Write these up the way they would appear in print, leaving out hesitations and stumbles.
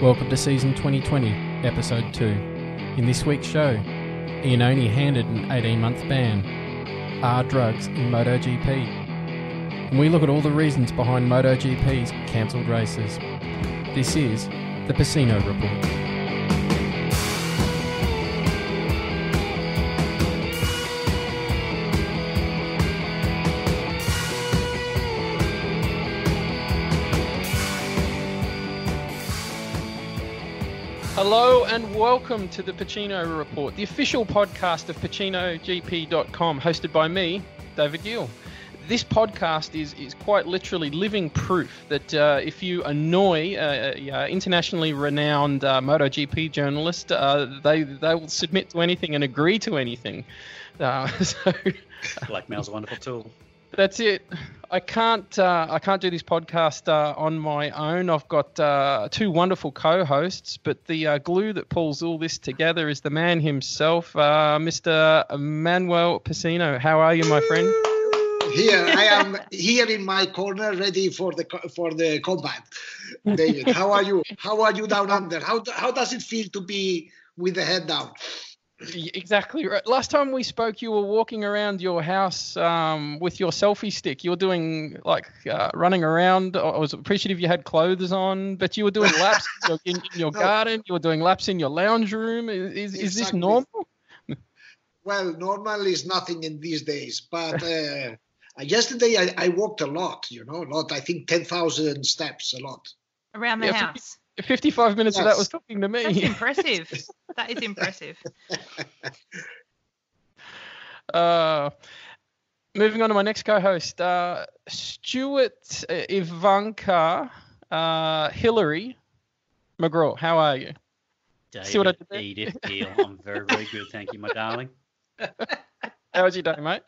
Welcome to Season 2020, Episode 2. In this week's show, Iannone handed an 18-month ban. Are drugs in MotoGP? And we look at all the reasons behind MotoGP's cancelled races. This is the Pecino Report. Hello and welcome to the Pecino Report, the official podcast of PecinoGP.com, hosted by me, David Gill. This podcast is quite literally living proof that if you annoy internationally renowned MotoGP journalists, they will submit to anything and agree to anything. Blackmail's a wonderful tool. That's it. I can't do this podcast on my own. I've got two wonderful co-hosts, but the glue that pulls all this together is the man himself, Mr. Manuel Pecino. How are you, my friend? Here I am, here in my corner, ready for the combat. David, how are you? How are you down under? How does it feel to be with the head down? Exactly right. Last time we spoke, you were walking around your house with your selfie stick. You were doing running around. I was appreciative you had clothes on, but you were doing laps in your garden. You were doing laps in your lounge room. Is this normal? Well, normal is nothing in these days. But yesterday I walked a lot. A lot. I think 10,000 steps, a lot around the house. 55 minutes of that was talking to me. That's impressive. That is impressive. Moving on to my next co-host, Stuart, Ivanka, Hillary McGraw. How are you? David, Edith, Gill. I'm very, very good. Thank you, my darling. How was your day, mate?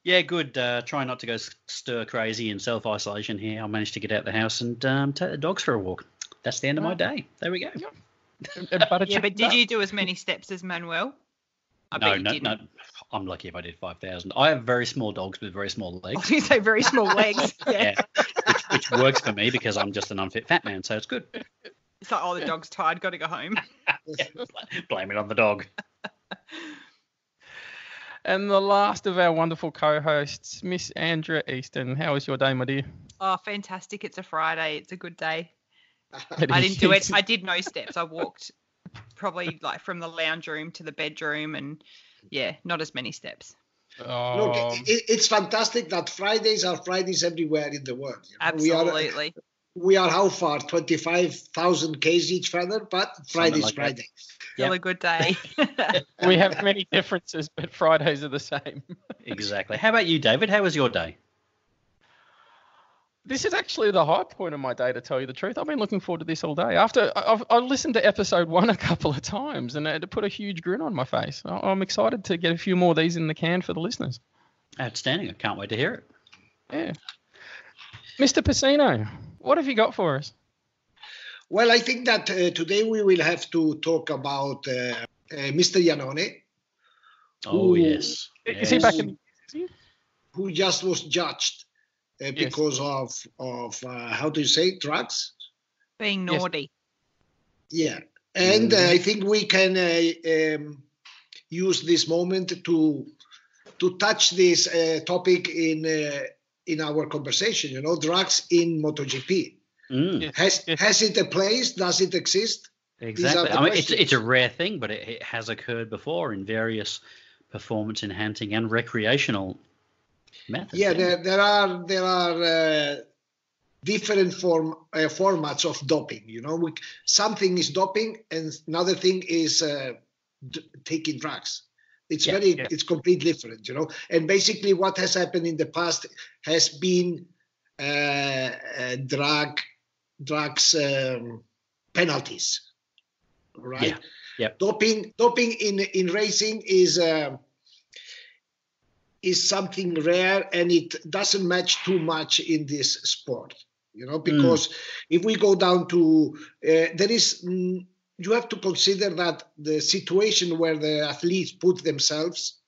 Yeah, good. Trying not to go stir crazy in self-isolation here. I managed to get out the house and take the dogs for a walk. That's the end of my day. There we go. But did you do as many steps as Manuel? No. I'm lucky if I did 5,000. I have very small dogs with very small legs. I was going to say very small legs. Yeah. Which works for me because I'm just an unfit fat man, so it's good. It's like, the dog's tired, got to go home. Yeah, blame it on the dog. And the last of our wonderful co-hosts, Miss Andra Easton. How was your day, my dear? Oh, fantastic. It's a Friday. It's a good day. I didn't do it. I did no steps. I walked probably from the lounge room to the bedroom and, not as many steps. Look, it's fantastic that Fridays are Fridays everywhere in the world. Absolutely. We are how far? 25,000 Ks each feather, but Friday's Friday. Still a good day. We have many differences, but Fridays are the same. Exactly. How about you, David? How was your day? This is actually the high point of my day, to tell you the truth. I've been looking forward to this all day. I've listened to episode 1 a couple of times, and it put a huge grin on my face. I'm excited to get a few more of these in the can for the listeners. Outstanding. I can't wait to hear it. Yeah. Mr. Pecino, what have you got for us? Well, I think that today we will have to talk about Mr. Iannone. Yes. Is he back in the who just was judged because of how do you say, drugs? Being naughty. Yeah. And I think we can use this moment to touch this topic in our conversation, drugs in MotoGP. Has it a place? Does it exist? Exactly. I mean, it's a rare thing, but it has occurred before in various performance enhancing and recreational methods. Yeah, there are different formats of doping. Something is doping, and another thing is taking drugs. It's completely different, And basically, what has happened in the past has been drugs penalties, right? Yeah. Yep. Doping in racing is something rare, and it doesn't match too much in this sport, because if we go down to you have to consider that the situation where the athletes put themselves,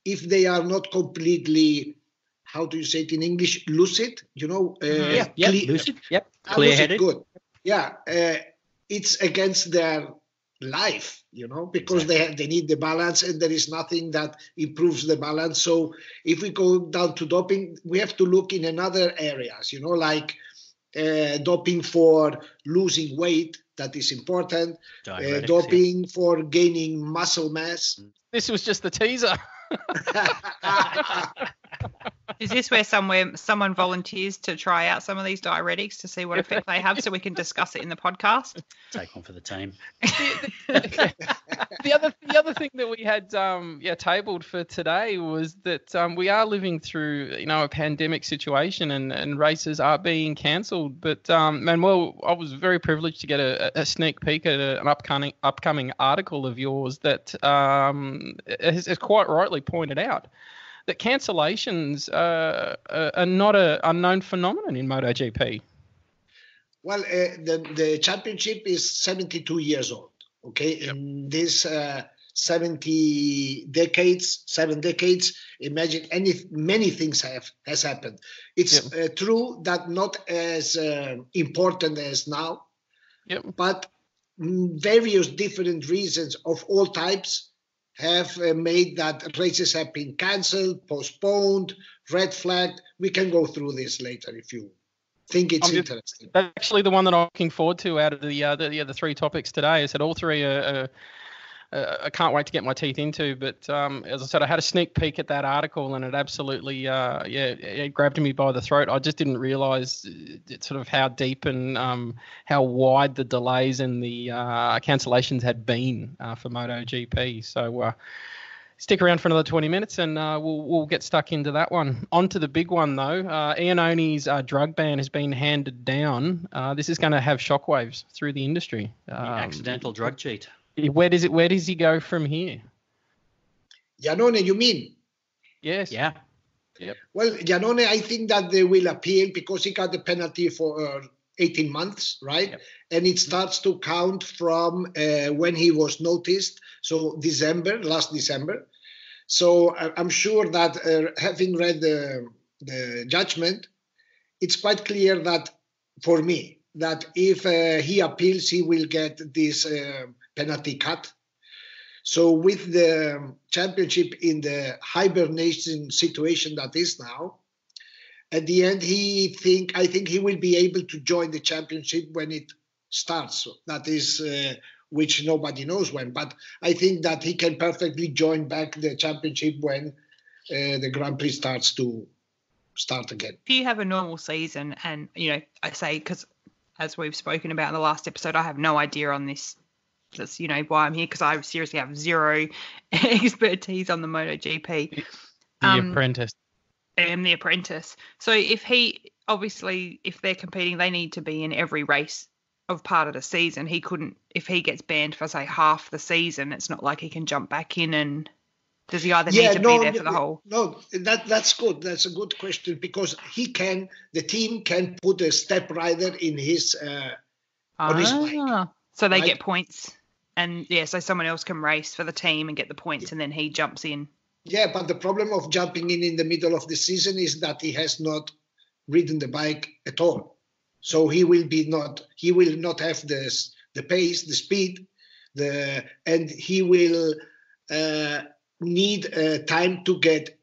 if they are not completely, how do you say it in English, lucid, lucid. Yep, clear-headed. Good. Yeah, it's against their life, because they need the balance, and there is nothing that improves the balance. So if we go down to doping, we have to look in another areas, like doping for losing weight, that is important. Doping for gaining muscle mass. This was just the teaser. Is this where someone volunteers to try out some of these diuretics to see what effect they have, so we can discuss it in the podcast? Take one for the team. The other thing that we had tabled for today was that we are living through a pandemic situation, and races are being cancelled. But Manuel, I was very privileged to get a sneak peek at an upcoming article of yours that has quite rightly pointed out that cancellations are not an unknown phenomenon in MotoGP. Well, the championship is 72 years old. Okay, yep. In this 7 decades, imagine many things has happened. It's true that not as important as now, but various different reasons of all types have made that races have been cancelled, postponed, red flagged. We can go through this later if you think it's interesting. That's actually the one that I'm looking forward to out of the three topics today. I said all three I can't wait to get my teeth into. But as I said, I had a sneak peek at that article, and it absolutely it grabbed me by the throat. I just didn't realise sort of how deep and how wide the delays and the cancellations had been for MotoGP. So stick around for another 20 minutes, and we'll get stuck into that one. On to the big one, though. Iannone's drug ban has been handed down. This is going to have shockwaves through the industry. The accidental drug cheat. Where does he go from here? Iannone, you mean? Yes. Yeah. Yep. Well, Iannone, I think that they will appeal because he got the penalty for 18 months, right? Yep. And it starts to count from when he was noticed, so last December. So I'm sure that having read the judgment, it's quite clear that, for me, that if he appeals, he will get this penalty cut. So with the championship in the hibernation situation that is now, at the end, I think he will be able to join the championship when it starts. So that is which nobody knows when. But I think that he can perfectly join back the championship when the Grand Prix start again. If you have a normal season, and I say, because as we've spoken about in the last episode, I have no idea on this. That's why I'm here, because I seriously have zero expertise on the MotoGP. The apprentice. I am the apprentice. So if they're competing, they need to be in every race of part of the season. He couldn't, if he gets banned for say half the season, it's not like he can jump back in. And does he either need to be there for the whole? No, that's good. That's a good question, because the team can put a step rider in his on his bike. So they get points. And so someone else can race for the team and get the points, and then he jumps in. Yeah, but the problem of jumping in the middle of the season is that he has not ridden the bike at all. So he will not have the pace, the speed, and he will need time to get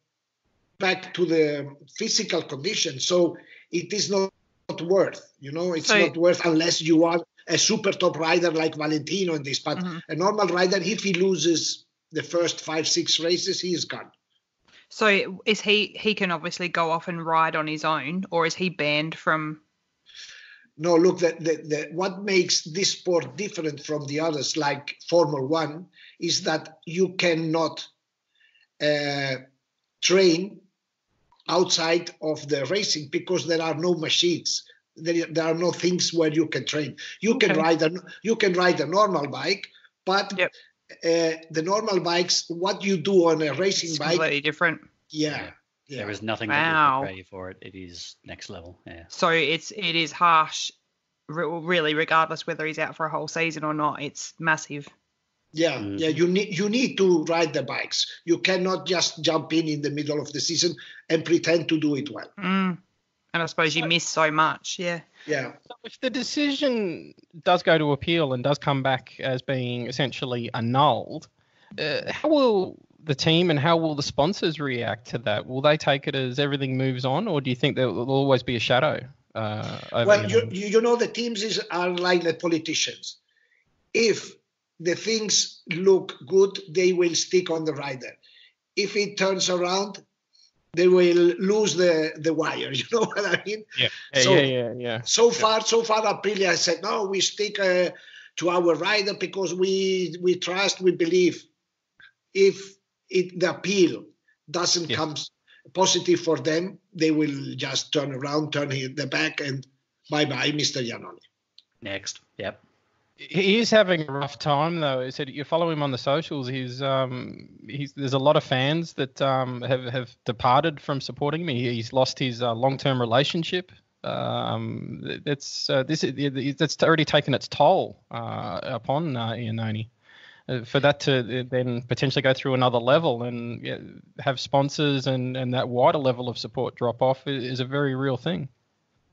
back to the physical condition. So it is not worth, not worth unless you are a super top rider like Valentino in this. But a normal rider, if he loses the first 5-6 races, he is gone. So is he can obviously go off and ride on his own, or is he banned from? No, look, what makes this sport different from the others, like Formula 1, is that you cannot train outside of the racing, because there are no machines. There are no things where you can train. You can ride a normal bike, but the normal bikes, what you do on a racing bike, completely different. Yeah. There is nothing that will prepare you for it. It is next level. Yeah. So it is harsh, really, regardless whether he's out for a whole season or not. It's massive. Yeah, you need to ride the bikes. You cannot just jump in the middle of the season and pretend to do it well. And I suppose you miss so much, yeah. Yeah. So if the decision does go to appeal and does come back as being essentially annulled, how will the team and how will the sponsors react to that? Will they take it as everything moves on, or do you think there will always be a shadow? Well, you know, the teams are like the politicians. If the things look good, they will stick on the rider. If it turns around, they will lose the wire. You know what I mean? Yeah. So far, Aprilia said, no, we stick to our rider because we trust, we believe. If the appeal doesn't come positive for them, they will just turn around, turn their back, and bye-bye, Mr. Iannone. Next. Yep. He is having a rough time, though. He said you follow him on the socials. He's there's a lot of fans that have departed from supporting me. He's lost his long-term relationship. That's already taken its toll upon Iannone. For that to then potentially go through another level and have sponsors and that wider level of support drop off is a very real thing.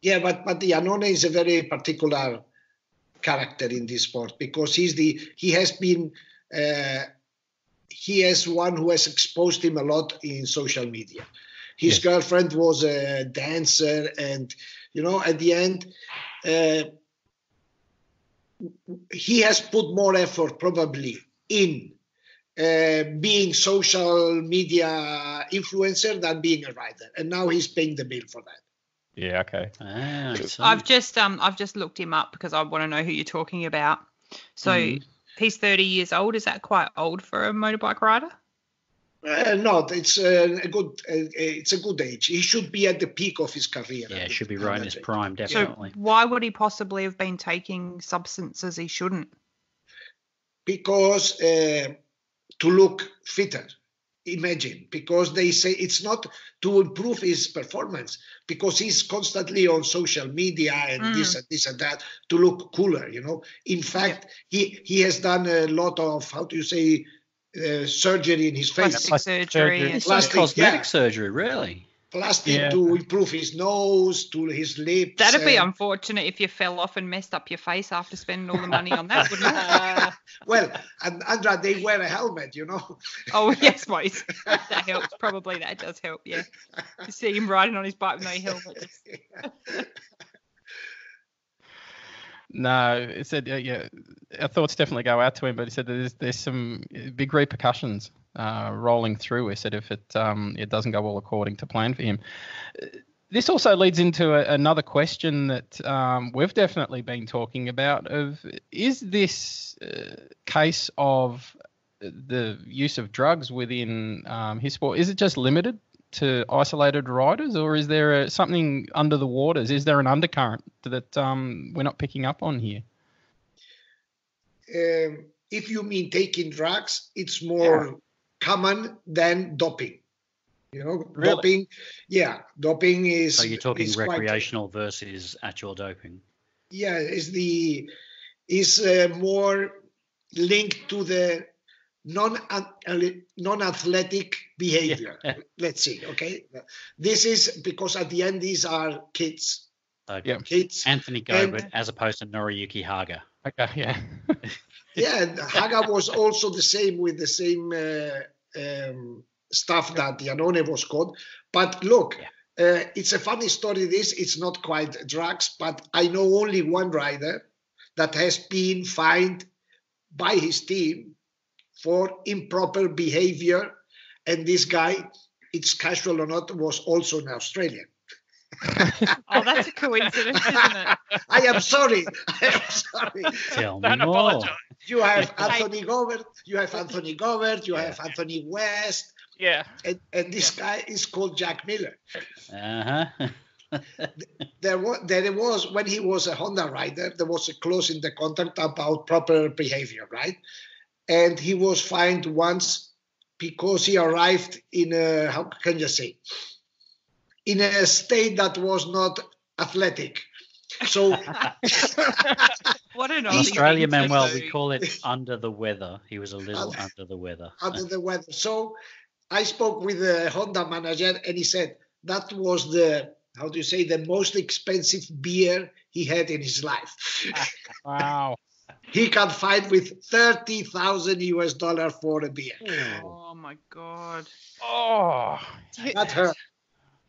Yeah, but Iannone is a very particular character in this sport because he has one who has exposed him a lot in social media. His girlfriend was a dancer, and at the end he has put more effort probably in being social media influencer than being a rider, and now he's paying the bill for that. Yeah, okay. I've just looked him up because I want to know who you're talking about. So he's 30 years old. Is that quite old for a motorbike rider? No, it's a good age. He should be at the peak of his career. Yeah, should be right in his prime, definitely. So why would he possibly have been taking substances he shouldn't? Because to look fitter. Imagine, because they say it's not to improve his performance, because he's constantly on social media and this and that to look cooler, In fact, he has done a lot of, surgery in his face. Plastic surgery. It's like cosmetic surgery, really. Plastic to improve his nose, to his lips. That'd be unfortunate if you fell off and messed up your face after spending all the money on that, wouldn't it? Well, and Andra, they wear a helmet, Oh, yes, mate. That helps. Probably that does help, yeah. You see him riding on his bike with no helmet. No, it said, our thoughts definitely go out to him, but he said there's some big repercussions rolling through. He said if it doesn't go all according to plan for him. This also leads into another question that we've definitely been talking about is this case of the use of drugs within his sport, is it just limited to isolated riders, or is there something under the waters? Is there an undercurrent that we're not picking up on here? If you mean taking drugs, it's more common than doping. Really? Doping is. So you're talking recreational versus actual doping? Yeah, is more linked to the non-athletic behavior. Yeah. Let's see. Okay, this is because at the end these are kids. Okay. Kids. Anthony Gobert as opposed to Noriyuki Haga. Okay. Yeah. Yeah, and Haga was also the same with the same stuff that Iannone was caught. But look, it's a funny story. It's not quite drugs, but I know only one rider that has been fined by his team for improper behavior, and this guy, it's casual or not, was also an Australian. Oh, that's a coincidence, isn't it? I am sorry. Tell me more. You have Anthony Gobert, you have Anthony West. Yeah. And this guy is called Jack Miller. Uh-huh. There was, when he was a Honda rider, there was a clause in the contract about proper behavior, right? And he was fined once because he arrived in a, how can you say, in a state that was not athletic. So what an in Australia, Manuel, we call it under the weather. He was a little under the weather. Under the weather. So I spoke with the Honda manager, and he said that was the how do you say, the most expensive beer he had in his life. Wow. He can fight with $30,000 for a beer. Oh my God. Oh, That hurt.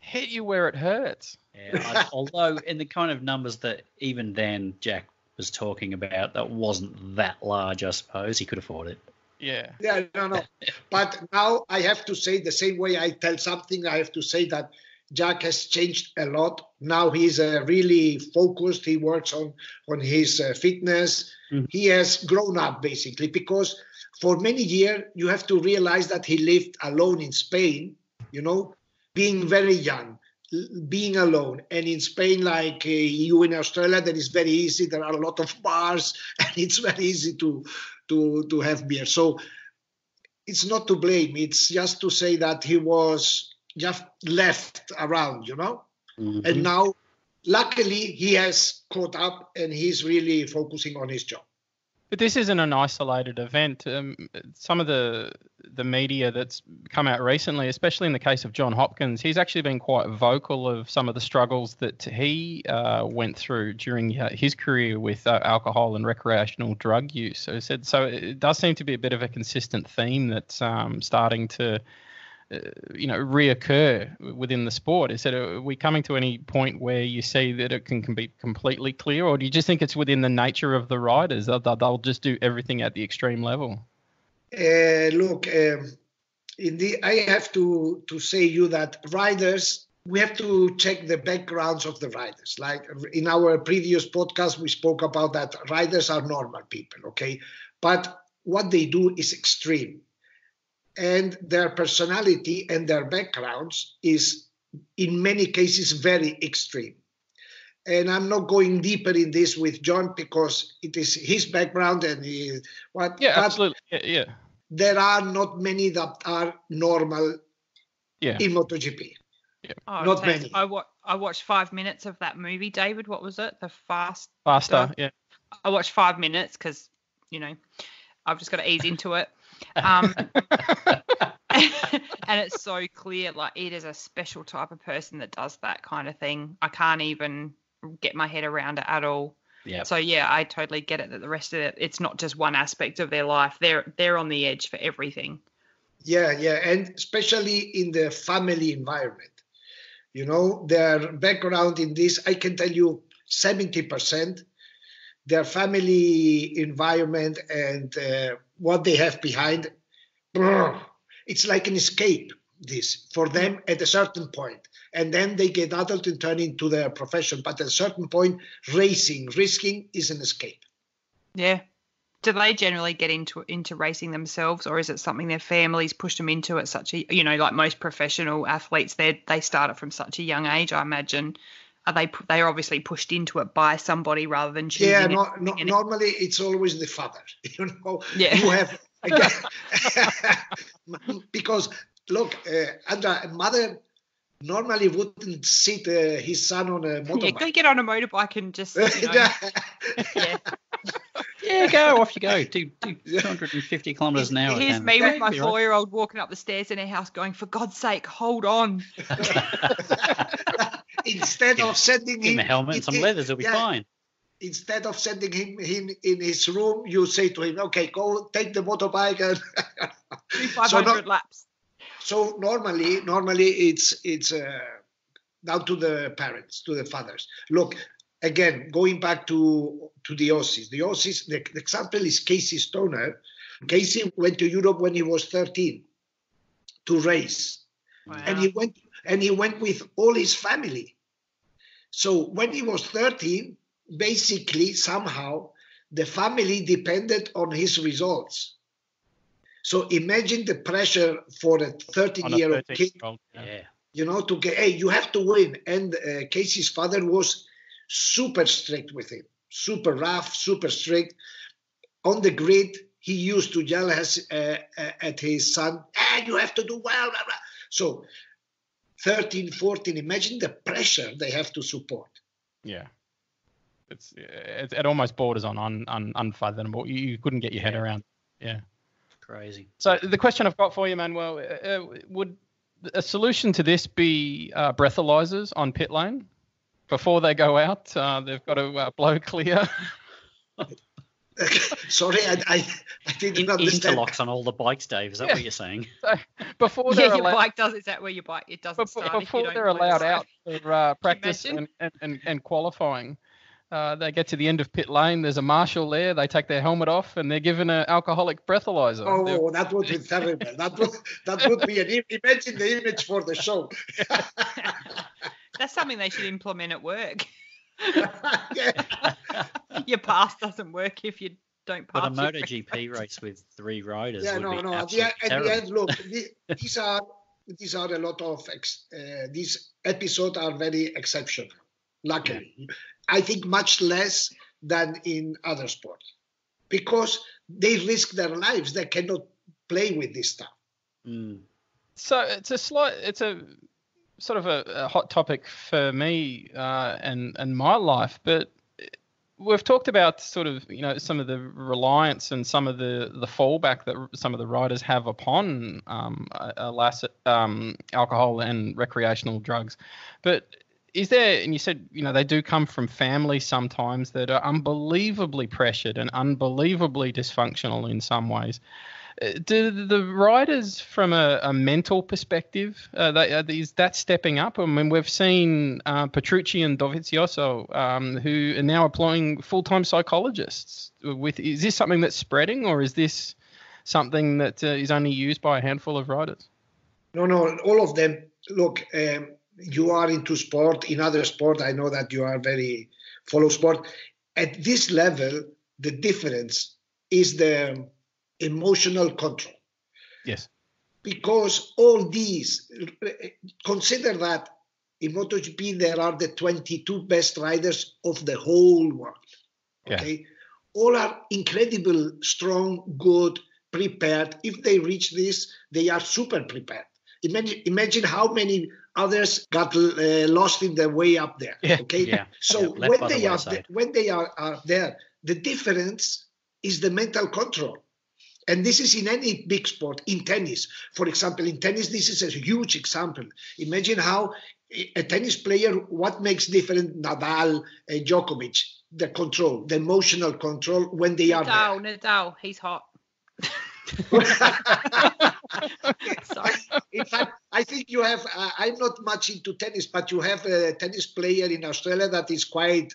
hit you where it hurts. Yeah, although in the kind of numbers that even then Jack was talking about, that wasn't that large, I suppose. He could afford it. Yeah. Yeah, no. But now I have to say, the same way I tell something, I have to say that Jack has changed a lot. Now he's really focused. He works on his fitness. Mm-hmm. He has grown up, basically, because for many years, you have to realize that he lived alone in Spain, being very young, being alone. And in Spain, like you in Australia, that is very easy. There are a lot of bars, and it's very easy to have beer. So it's not to blame. It's just to say that he was just left around, Mm-hmm. And now, luckily, he has caught up and he's really focusing on his job. But this isn't an isolated event. Some of the media that's come out recently, especially in the case of John Hopkins, he's actually been quite vocal of some of the struggles that he went through during his career with alcohol and recreational drug use. So it does seem to be a bit of a consistent theme that's starting to reoccur within the sport. Is that, are we coming to any point where you see that it can be completely clear, or do you just think it's within the nature of the riders that they'll just do everything at the extreme level? Look, I have to say you that riders, we have to check the backgrounds of the riders. Like in our previous podcast, we spoke about that riders are normal people, okay? But what they do is extreme. And their personality and their backgrounds is, in many cases, very extreme. And I'm not going deeper in this with John because it is his background and absolutely. Yeah. There are not many that are normal in MotoGP. Yeah. Oh, not many. I watched 5 minutes of that movie, David. What was it? Faster. Yeah. I watched 5 minutes because, I've just got to ease into it. And it's so clear, like it is a special type of person that does that kind of thing. I can't even get my head around it at all. Yeah. So yeah, I totally get it that the rest of it, it's not just one aspect of their life. They're on the edge for everything. Yeah, and especially in the family environment. Their background in this, I can tell you 70%, their family environment and what they have behind, it's like an escape, this, for them at a certain point. And then they get adult and turn into their profession. But at a certain point, risking is an escape. Yeah. Do they generally get into racing themselves, or is it something their families push them into at such a, like most professional athletes, they start it from such a young age, I imagine. They are obviously pushed into it by somebody rather than choosing it? Yeah, normally it's always the father. Yeah. You have because look, Andra, a mother normally wouldn't sit his son on a motorbike. Yeah, go get on a motorbike and just Yeah, go off you go. Do 250 kilometres an hour. Here's me with my 4-year-old walking up the stairs in our house going, for God's sake, hold on. Instead of sending him a helmet and some leathers, he'll be fine. Instead of sending him in his room, you say to him, okay, go take the motorbike and do 500 laps. So normally it's down to the parents, to the fathers. Look, again, going back to the Aussies. The Aussies, the example is Casey Stoner. Casey went to Europe when he was 13 to race. Wow. And he went with all his family. So when he was 13, basically somehow the family depended on his results. So imagine the pressure for a 13-year-old kid, to get, hey, you have to win. And Casey's father was super strict with him, super rough, super strict. On the grid, he used to yell at his son, you have to do well. Blah, blah. So 13, 14, imagine the pressure they have to support. Yeah. It almost borders on unfathomable. You couldn't get your head around. Yeah. Crazy. So the question I've got for you, Manuel, would a solution to this be breathalyzers on pit lane before they go out? They've got to blow clear. Sorry, I didn't understand. Interlocks on all the bikes, Dave. Is that what you're saying? So before they're your allowed, bike does. Is that where your bike? It doesn't start if you before don't they're blow allowed the out for practice imagine? and qualifying, they get to the end of pit lane. There's a marshal there. They take their helmet off and they're given an alcoholic breathalyzer. Oh, that would be terrible. That would be imagine the image for the show. That's something they should implement at work. Yeah. Your pass doesn't work if you don't pass. But a MotoGP race with 3 riders Yeah, would be no. At absolutely the terrible. end, look, these are a lot of these episodes are very exceptional. Luckily, I think much less than in other sports because they risk their lives. They cannot play with this stuff. Mm. So it's a sort of a hot topic for me and my life, but we've talked about sort of, some of the reliance and some of the fallback that some of the riders have upon alcohol and recreational drugs. But is there, and you said, they do come from families sometimes that are unbelievably pressured and unbelievably dysfunctional in some ways. Do the riders, from a mental perspective, is that stepping up? I mean, we've seen Petrucci and Dovizioso, who are now employing full-time psychologists. Is this something that's spreading, or is this something that is only used by a handful of riders? No, all of them. Look, you are into sport. In other sport, I know that you are very follow sport. At this level, the difference is the emotional control. Yes. Because all these, consider that in MotoGP there are the 22 best riders of the whole world. Okay, yeah. All are incredible, strong, good, prepared. If they reach this, they are super prepared. Imagine how many others got lost in the way up there. Yeah. Okay, yeah. So yeah. when they are there, the difference is the mental control. And this is in any big sport. In tennis, for example, this is a huge example. Imagine how a tennis player, what makes different Nadal and Djokovic, the control, the emotional control when they are there. Nadal, he's hot. Sorry. In fact, I think you have, I'm not much into tennis, but you have a tennis player in Australia that is quite,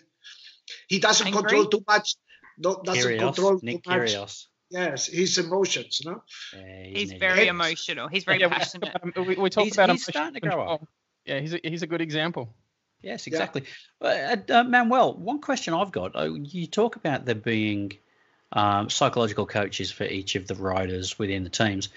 he doesn't control too much. Nick Kyrgios. Yes, his emotions, no? Yeah, he's very emotional. He's very passionate. We talk about him. He's starting to grow up. Yeah, he's a good example. Yes, exactly. Yeah. Manuel, one question I've got. You talk about there being psychological coaches for each of the riders within the teams.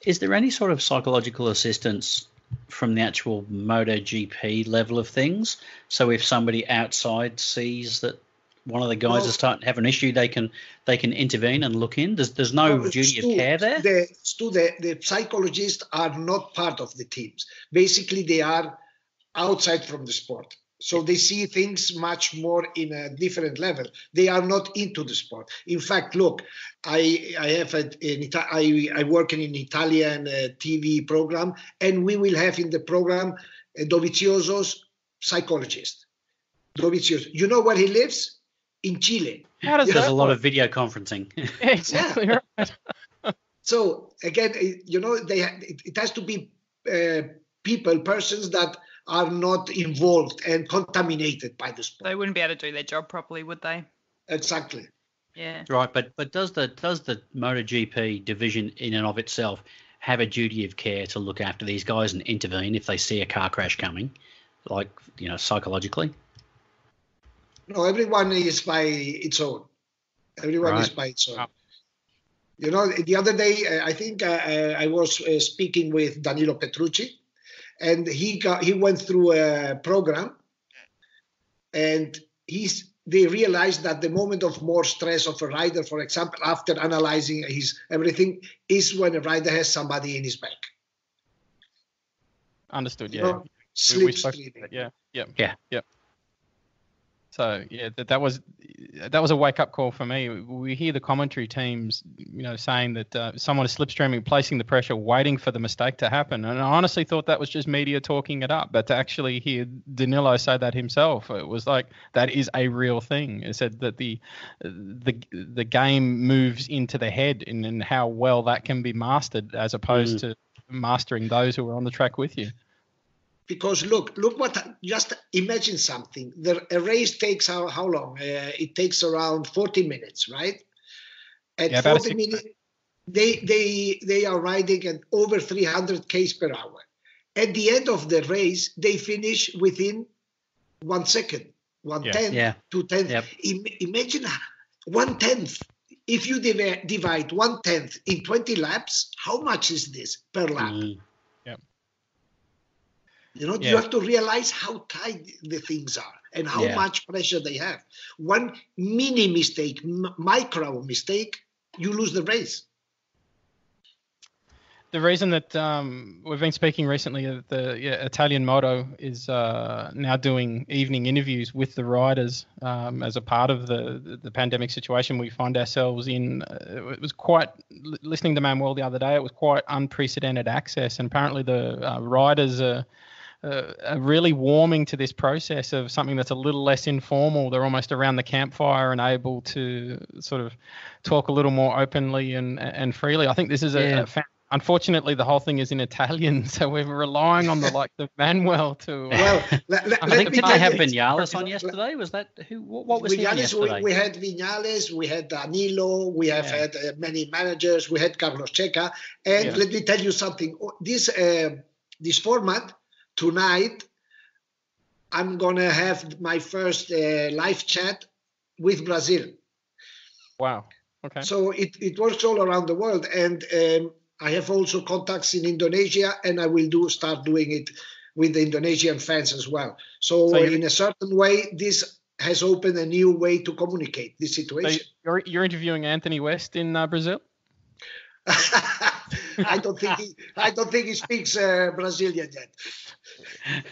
Is there any sort of psychological assistance from the actual MotoGP level of things? So if somebody outside sees that one of the guys is starting to have an issue, they can intervene and look in. There's no duty of care there. The psychologists are not part of the teams. Basically, they are outside from the sport, so they see things much more in a different level. They are not into the sport. In fact, look, I work in an Italian TV program, and we will have in the program Dovizioso's psychologist. Dovizioso, you know where he lives? In Chile. There's a lot of video conferencing. Exactly right. So again, it has to be persons that are not involved and contaminated by the sport. They wouldn't be able to do their job properly, would they? Exactly. Yeah. Right, but does the MotoGP division in and of itself have a duty of care to look after these guys and intervene if they see a car crash coming, like psychologically? No, everyone is by its own. Is by its own. The other day, I think I was speaking with Danilo Petrucci, and he went through a program, and they realized that the moment of more stress of a rider, for example, after analyzing his everything, is when a rider has somebody in his back. Understood. Yeah. Sleep. Yeah. So yeah, that was a wake up call for me. We hear the commentary teams, saying that someone is slipstreaming, placing the pressure, waiting for the mistake to happen. And I honestly thought that was just media talking it up. But to actually hear Danilo say that himself, it was like that is a real thing. It said that the game moves into the head and how well that can be mastered as opposed to mastering those who are on the track with you. Because look what, just imagine something. A race takes how long? It takes around 40 minutes, right? At 40 minutes, they are riding at over 300 km per hour. At the end of the race, they finish within 1 second, 1/10, 2/10. Yep. Imagine 1/10. If you divide 1/10 in 20 laps, how much is this per lap? You have to realize how tight the things are and how much pressure they have. One mini mistake, micro mistake, you lose the race. The reason that we've been speaking recently of the Italian Moto is now doing evening interviews with the riders as a part of the pandemic situation we find ourselves in. It was quite, listening to Manuel the other day, it was quite unprecedented access, and apparently the riders are really warming to this process of something that's a little less informal. They're almost around the campfire and able to sort of talk a little more openly and freely. I think this is unfortunately, the whole thing is in Italian, so we're relying on the Manuel to. Well, I think did they have Vinales on yesterday? Was that who? What was he on yesterday? We had Vinales, we had Danilo, we have had many managers, we had Carlos Checa, and let me tell you something. This format. Tonight, I'm going to have my first live chat with Brazil. Wow. Okay. So it works all around the world. And I have also contacts in Indonesia, and I will start doing it with the Indonesian fans as well. So in a certain way, this has opened a new way to communicate this situation. So you're interviewing Anthony West in Brazil? I don't think he speaks Brazilian yet.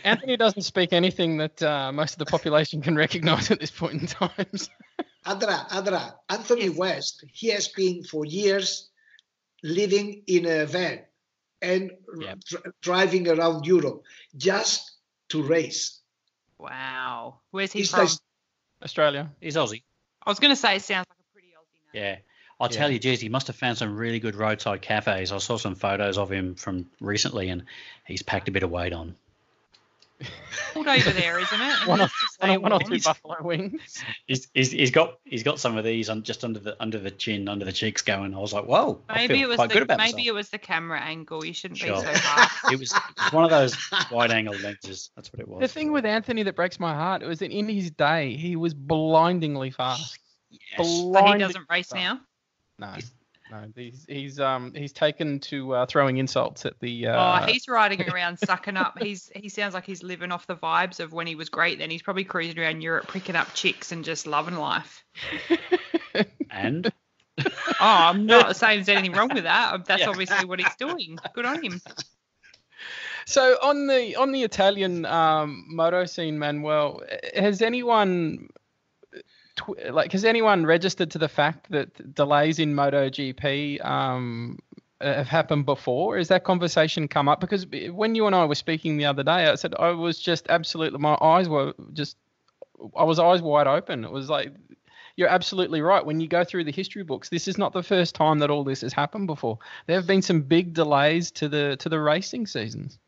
Anthony doesn't speak anything that most of the population can recognize at this point in time. Andra, Anthony West, he has been for years living in a van and driving around Europe just to race. Wow. Where's he from? Australia. He's Aussie. I was going to say it sounds like a pretty Aussie name. Yeah. I'll tell you, geez, he must have found some really good roadside cafes. I saw some photos of him from recently, and he's packed a bit of weight on. Cold over there, isn't it? One or two buffalo wings. He's got some of these just under the chin, under the cheeks going. I was like, whoa. Maybe it was the camera angle. You shouldn't be so hard. It was one of those wide angle lenses. That's what it was. The thing with Anthony that breaks my heart was that in his day he was blindingly fast. Yes. But he doesn't race now. No, he's taken to throwing insults at the. He's riding around sucking up. He sounds like he's living off the vibes of when he was great. Then he's probably cruising around Europe, pricking up chicks and just loving life. And. I'm not saying there's anything wrong with that. That's obviously what he's doing. Good on him. So on the Italian moto scene, Manuel, has anyone registered to the fact that delays in MotoGP have happened before? Has that conversation come up? Because when you and I were speaking the other day, I said I was just absolutely, I was eyes wide open. It was like, you're absolutely right. When you go through the history books, this is not the first time that all this has happened before. There have been some big delays to the racing seasons.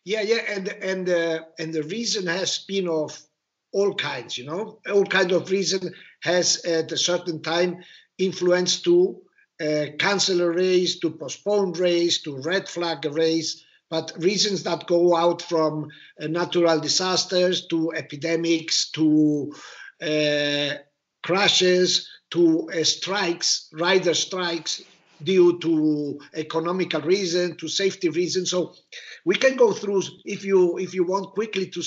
Yeah, and the reason has been of all kinds, all kind of reason has at a certain time influenced to cancel a race, to postpone race, to red flag a race, but reasons that go out from natural disasters to epidemics to crashes to strikes, rider strikes due to economical reason, to safety reasons. So we can go through, if you want, quickly to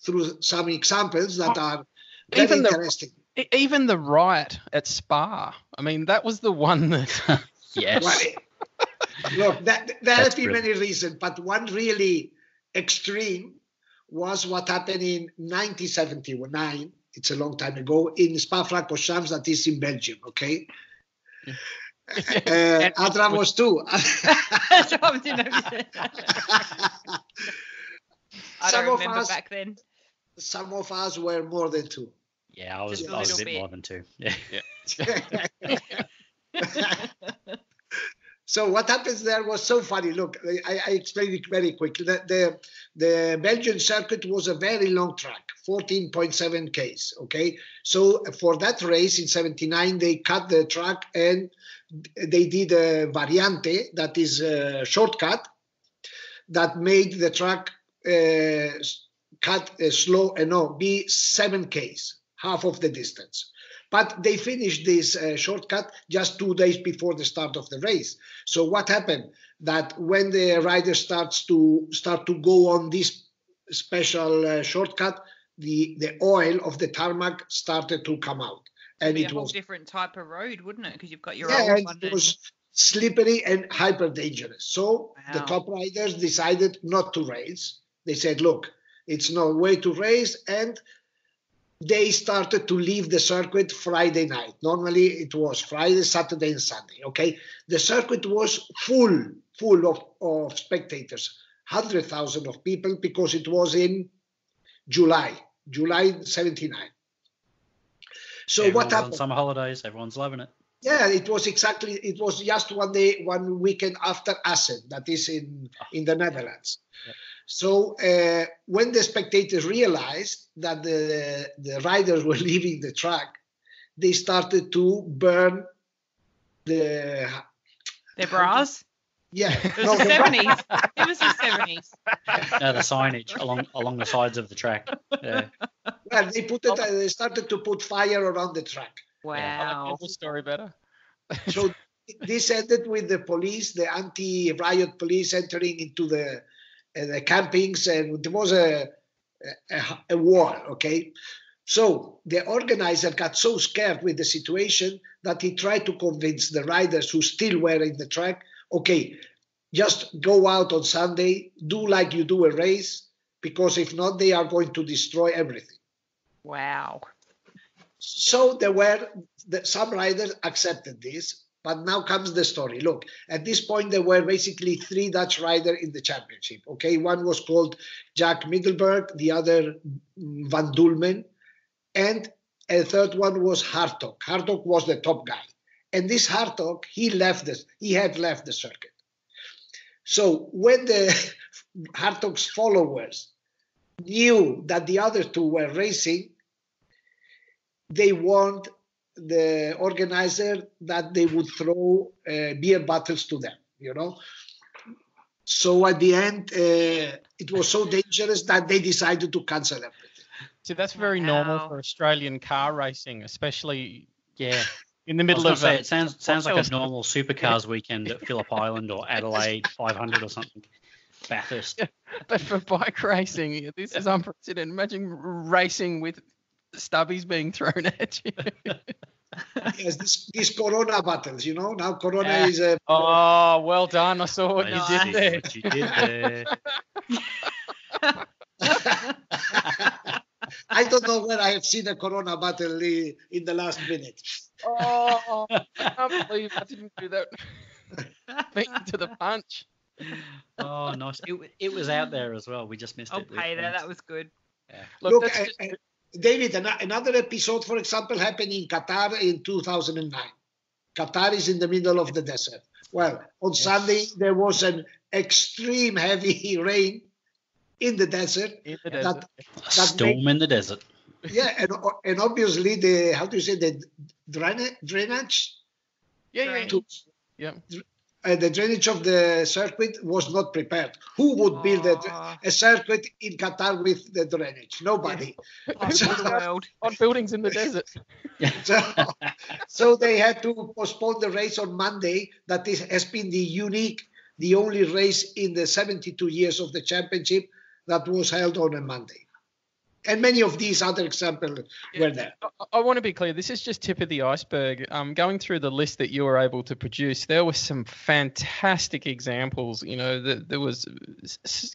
through some examples that are very interesting. Even the riot at Spa. I mean, that was the one that. Yes. Well, look, there have been many reasons, but one really extreme was what happened in 1979. It's a long time ago in Spa-Francorchamps, that is in Belgium. Okay. Andra was too. I don't remember back then. Some of us were more than two. Yeah, I was a bit more than two. Yeah. So what happens there was so funny. Look, I explained it very quickly. The Belgian circuit was a very long track, 14.7 Ks. Okay, so for that race in '79, they cut the track and they did a variante, that is a shortcut, that made the track be 7 Ks, half of the distance. But they finished this shortcut just 2 days before the start of the race. So what happened? That when the rider start to go on this special shortcut, the oil of the tarmac started to come out. And it was a different type of road, wouldn't it? Because you've got your old one. It was slippery and hyper dangerous. So the top riders decided not to race. They said, look, it's no way to race, and they started to leave the circuit Friday night. Normally it was Friday, Saturday, and Sunday. Okay, the circuit was full of spectators, 100,000 of people, because it was in July '79. So everyone's what happened? On summer holidays, everyone's loving it. Yeah, it was just 1 day, 1 weekend after Assen, that is in the Netherlands. Yeah. So when the spectators realized that the riders were leaving the track, they started to burn their bras. Yeah, it was the 70s. It was the 70s. No, the signage along the sides of the track. Yeah. Well, they started to put fire around the track. Wow. I like the story better. So this ended with the police, the anti-riot police, entering into the campings, and there was a war. Okay, so the organizer got so scared with the situation that he tried to convince the riders who still were in the track, okay, just go out on Sunday, do like you do a race, because if not, they are going to destroy everything. Wow. So some riders accepted this, but now comes the story. Look, at this point, there were basically 3 Dutch riders in the championship. Okay, one was called Jack Middelberg, the other Van Doelmen, and a third one was Hartog. Hartog was the top guy, and this Hartog, he had left the circuit. So when the Hartog's followers knew that the other 2 were racing, they warned the organizer that they would throw beer bottles to them, So at the end, it was so dangerous that they decided to cancel everything. So that's very normal for Australian car racing, especially, in the middle of it. Sounds like a normal supercars weekend at Phillip Island or Adelaide 500 or something. Bathurst. But for bike racing, this is unprecedented. Imagine racing with stubbies being thrown at you. Yes, these Corona battles, now Corona is a... Oh, well done. I saw what you did there. What you did there. I don't know where I have seen a Corona battle in the last minute. Oh, I can't believe I didn't do that. Beat to the punch. Oh, nice. It was out there as well. We just missed it. Okay, that was good. Yeah. Look, David, another episode, for example, happened in Qatar in 2009. Qatar is in the middle of the desert. Well, on Sunday, there was an extreme heavy rain in the desert. A storm in the desert. Yeah, and obviously the drainage? Yeah. The drainage of the circuit was not prepared. Who would build a circuit in Qatar with the drainage? Nobody. On buildings in the desert. So they had to postpone the race on Monday. That has been the only race in the 72 years of the championship that was held on a Monday. And many of these other examples were there. I want to be clear. This is just tip of the iceberg. Going through the list that you were able to produce, there were some fantastic examples. There was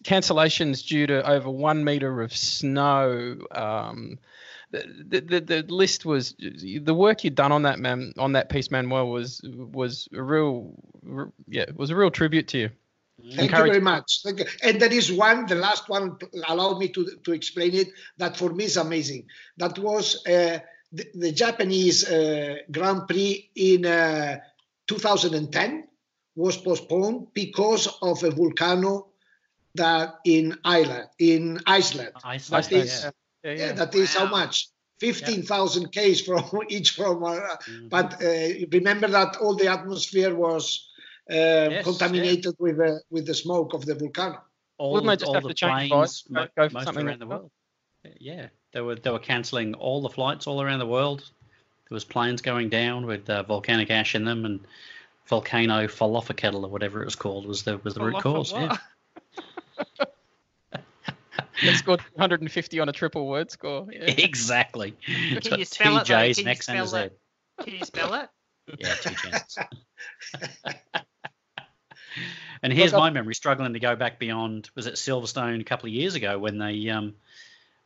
cancellations due to over 1 meter of snow. The list was, the work you'd done on that piece, Manuel, was a real tribute to you. Thank you very much. Thank you. And there is one, the last one, allow me to explain it, that for me is amazing. That was the Japanese Grand Prix in 2010 was postponed because of a volcano that in Iceland. That is how much? 15,000 Ks from each but remember that all the atmosphere was contaminated with the smoke of the volcano. Wouldn't they just have to change flights? Go for something around the world. Yeah, they were cancelling all the flights all around the world. There was planes going down with volcanic ash in them, and volcano falafel or whatever it was called was the root cause. Yeah. They scored 250 on a triple word score. Yeah. Exactly. It's Can got you spell it? J's Can next and a Z. Can you spell it? Yeah, 2 chances. And here's my memory struggling to go back beyond, was it Silverstone a couple of years ago when they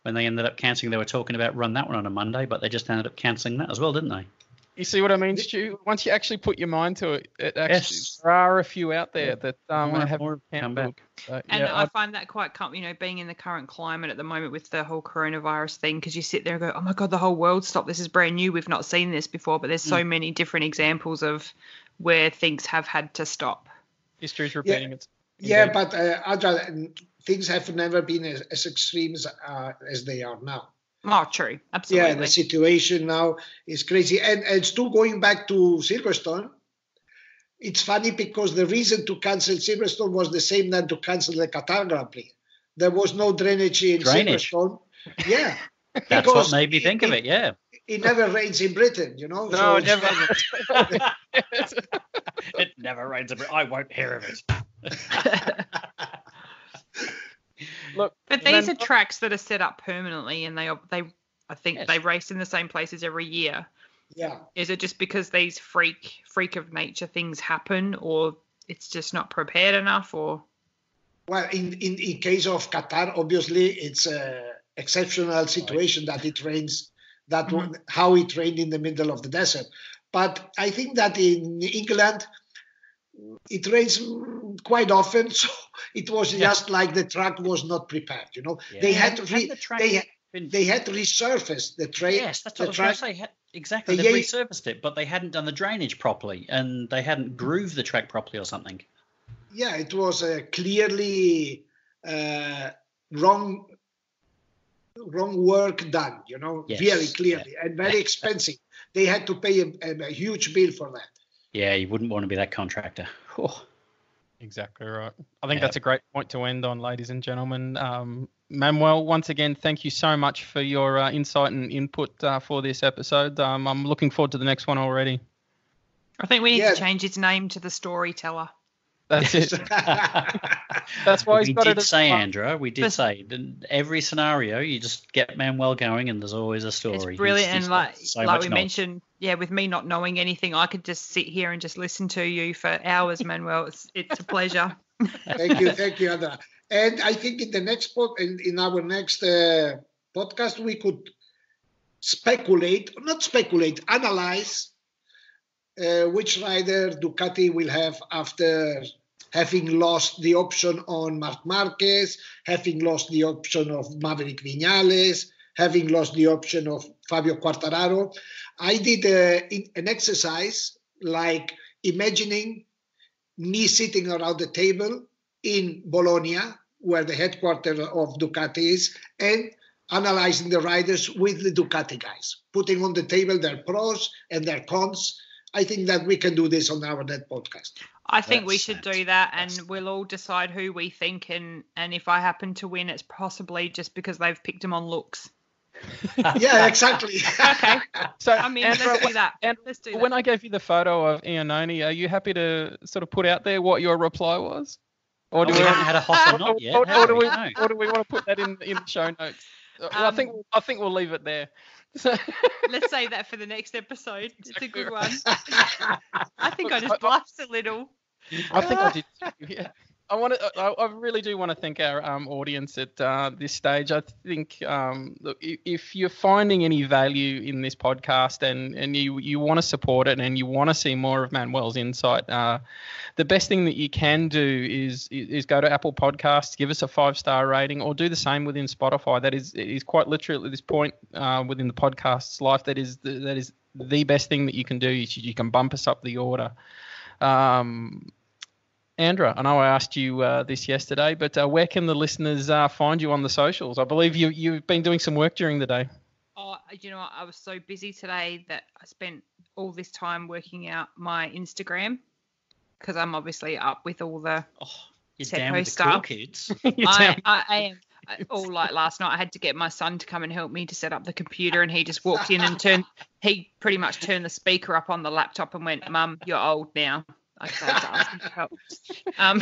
ended up cancelling. They were talking about run that one on a Monday, but they just ended up cancelling that as well, didn't they? You see what I mean, Stu? Once you actually put your mind to it, there are a few out there that have come back. I find that quite, being in the current climate at the moment with the whole coronavirus thing, because you sit there and go, oh my God, the whole world stopped. This is brand new. We've not seen this before, but there's so many different examples of where things have had to stop. History's repeating itself. Yeah, but Andra, things have never been as extreme as they are now. Oh, true. Absolutely. Yeah, the situation now is crazy. And still going back to Silverstone, it's funny because the reason to cancel Silverstone was the same than to cancel the Qatar Grand Prix. There was no drainage in Silverstone. Yeah. That's what made me think of it, yeah. It never rains in Britain, No, so never. It never rains in Britain. I won't hear of it. Look, but these are tracks that are set up permanently, and I think they race in the same places every year. Yeah. Is it just because these freak of nature things happen, or it's just not prepared enough, or? Well, in case of Qatar, obviously it's an exceptional situation that it rains. How it rained in the middle of the desert. But I think that in England it rains quite often, so it was just like the track was not prepared. Yeah. They had to resurface the track. Yes, that's what I was going to say. Exactly, they resurfaced it, but they hadn't done the drainage properly, and they hadn't grooved the track properly or something. Yeah, it was clearly wrong work done. Very clearly, and very expensive. They had to pay a huge bill for that. Yeah, you wouldn't want to be that contractor. Oh. Exactly right. I think that's a great point to end on, ladies and gentlemen. Manuel, once again, thank you so much for your insight and input for this episode. I'm looking forward to the next one already. I think we need to change his name to the Storyteller. That's it. That's why he's got it. Andra, we did say in every scenario you just get Manuel going, and there's always a story. It's brilliant, and like we mentioned, with me not knowing anything, I could just sit here and just listen to you for hours, Manuel. It's a pleasure. Thank you, Andra. And I think in the next in our next podcast, we could analyze which rider Ducati will have after having lost the option on Marc Marquez, having lost the option of Maverick Viñales, having lost the option of Fabio Quartararo. I did an exercise like imagining me sitting around the table in Bologna, where the headquarters of Ducati is, and analyzing the riders with the Ducati guys, putting on the table their pros and their cons. I think that we can do this on our Net podcast. I think we should do that, and we'll all decide who we think, and if I happen to win, it's possibly just because they've picked him on looks. Yeah, exactly. Okay. So, Andra, let's do that. Let's do that. When I gave you the photo of Iannone, are you happy to sort of put out there what your reply was? Or do we haven't had a hot or not yet? Or do we want to put that in the show notes? I think we'll leave it there. Let's save that for the next episode. Exactly. It's a good one. I think I just bluffed a little. I think I did too, yeah. I really do want to thank our audience at this stage. I think look, if you're finding any value in this podcast and you want to support it and you want to see more of Manuel's insight, the best thing that you can do is go to Apple Podcasts, give us a 5-star rating, or do the same within Spotify. That is quite literally at this point within the podcast's life. That is the best thing that you can do. You can bump us up the order. Andra, I know I asked you this yesterday, but where can the listeners find you on the socials? I believe you've been doing some work during the day. Oh, you know what? I was so busy today that I spent all this time working out my Instagram because I'm obviously up with all the tempo stuff. Cool kids. I am. All like last night, I had to get my son to come and help me to set up the computer, and he just walked in and he pretty much turned the speaker up on the laptop and went, "Mum, you're old now." I had to ask him for help. On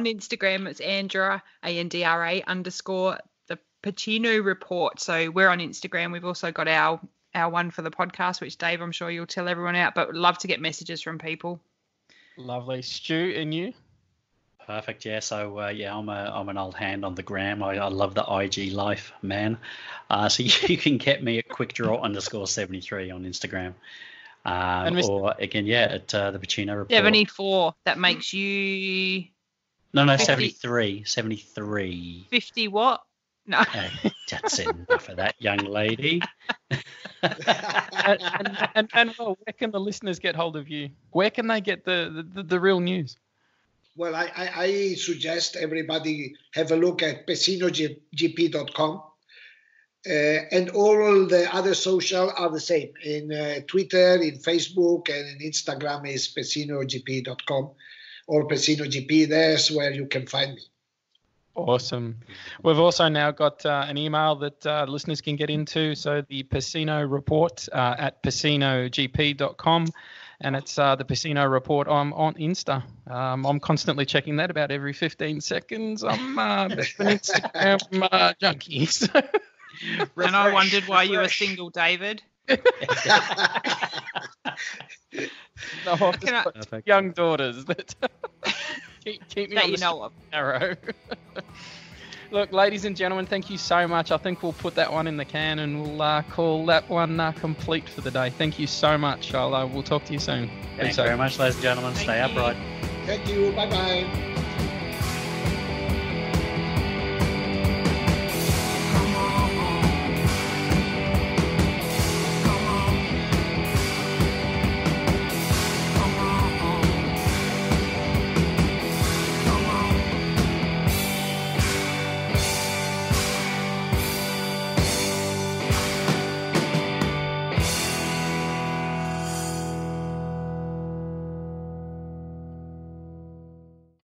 Instagram it's Andra, ANDRA _ the Pecino report. So we're on Instagram. We've also got our one for the podcast, which Dave, I'm sure you'll tell everyone out, but love to get messages from people. Lovely. Stu, and you? Perfect. Yeah. So I'm an old hand on the gram. I love the IG life, man. So you can get me at quickdraw _73 on Instagram. Or again, at the Pecino report. 74. That makes you. No, 73. 73. 50 what? No. That's enough of that, young lady. and well, where can the listeners get hold of you? Where can they get the real news? Well, I suggest everybody have a look at pecinogp.com. And all the other social are the same. In Twitter, in Facebook, and in Instagram is pecinogp.com or pecinogp. There's where you can find me. Awesome. We've also now got an email that listeners can get into. So the Pecino report at pecinogp.com. And it's the Pecino report on Insta. I'm constantly checking that about every 15 seconds. I'm an Instagram junkie. And I wondered why you were single, David. Young daughters that keep me that on you the know of. arrow. Look, ladies and gentlemen, thank you so much. I think we'll put that one in the can and we'll call that one complete for the day. Thank you so much. We'll talk to you soon. Thanks very much, ladies and gentlemen. Stay upright. Thank you. Bye-bye.